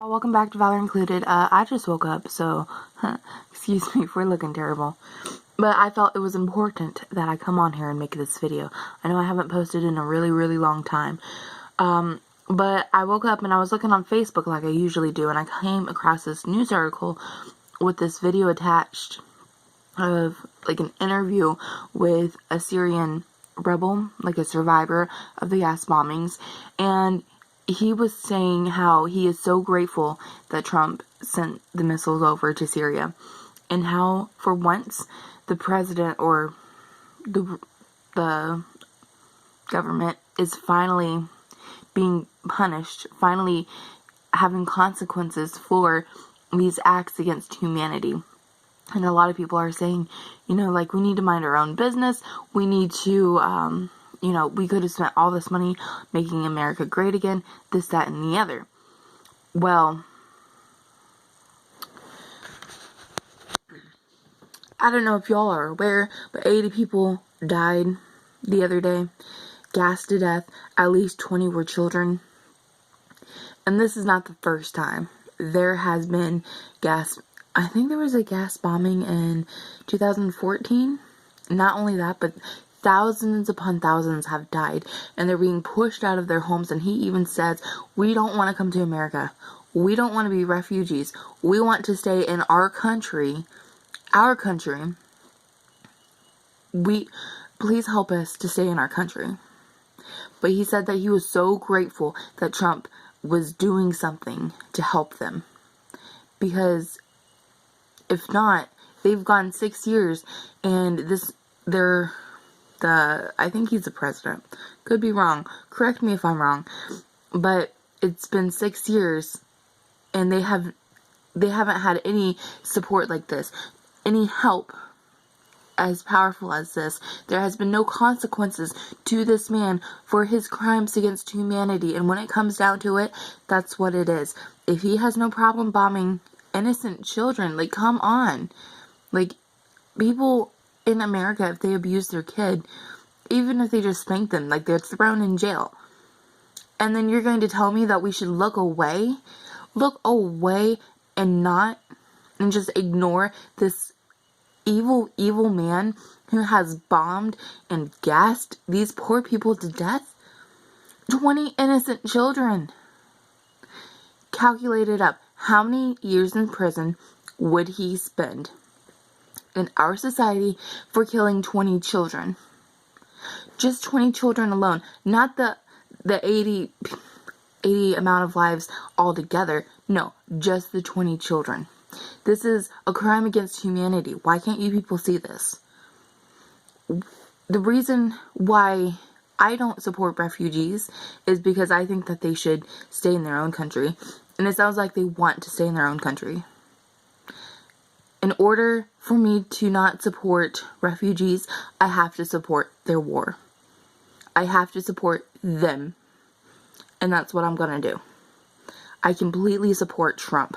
Welcome back to Valor Included. I just woke up, so excuse me for looking terrible. But I felt it was important that I come on here and make this video. I know I haven't posted in a really, really long time. But I woke up and I was looking on Facebook like I usually do, and I came across this news article with this video attached of like an interview with a Syrian rebel, like a survivor of the gas bombings, and he was saying how he is so grateful that Trump sent the missiles over to Syria, and how for once the president or the government is finally being punished, finally having consequences for these acts against humanity. And a lot of people are saying, you know, like, we need to mind our own business. We need to, you know, we could have spent all this money making America great again, this, that, and the other. Well, I don't know if y'all are aware, but 80 people died the other day, gassed to death. At least 20 were children. And this is not the first time. There has been I think there was a gas bombing in 2014. Not only that, but thousands upon thousands have died, and they're being pushed out of their homes. And he even says, we don't want to come to America. We don't want to be refugees. We want to stay in our country. Our country. Please help us to stay in our country. But he said that he was so grateful that Trump was doing something to help them. Because if not, they've gone 6 years, and I think he's the president. Could be wrong. Correct me if I'm wrong. But it's been 6 years, and they haven't had any support like this, any help as powerful as this. There has been no consequences to this man for his crimes against humanity. And when it comes down to it, that's what it is. If he has no problem bombing innocent children, like, come on. Like, people in America, if they abuse their kid, even if they just spank them, like, they're thrown in jail. And then you're going to tell me that we should look away and just ignore this evil, evil man who has bombed and gassed these poor people to death? 20 innocent children. Calculate it up. How many years in prison would he spend in our society for killing 20 children? Just 20 children alone. Not the 80 amount of lives altogether. No, just the 20 children. This is a crime against humanity. Why can't you people see this? The reason why I don't support refugees is because I think that they should stay in their own country. And it sounds like they want to stay in their own country. In order for me to not support refugees, I have to support their war. I have to support them. And that's what I'm going to do. I completely support Trump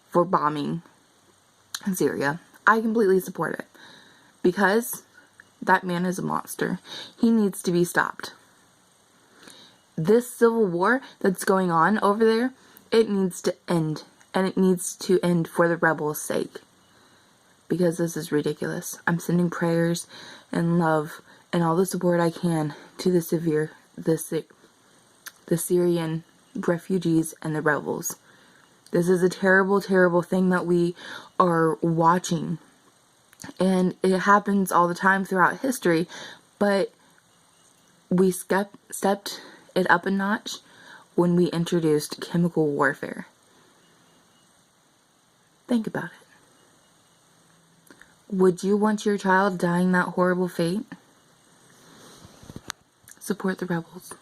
for bombing Syria. I completely support it. Because that man is a monster. He needs to be stopped. This civil war that's going on over there, it needs to end. And it needs to end for the rebels' sake. Because this is ridiculous. I'm sending prayers and love and all the support I can to the Syrian refugees and the rebels. This is a terrible, terrible thing that we are watching. And it happens all the time throughout history. But we stepped it up a notch when we introduced chemical warfare. Think about it. Would you want your child dying that horrible fate? Support the rebels.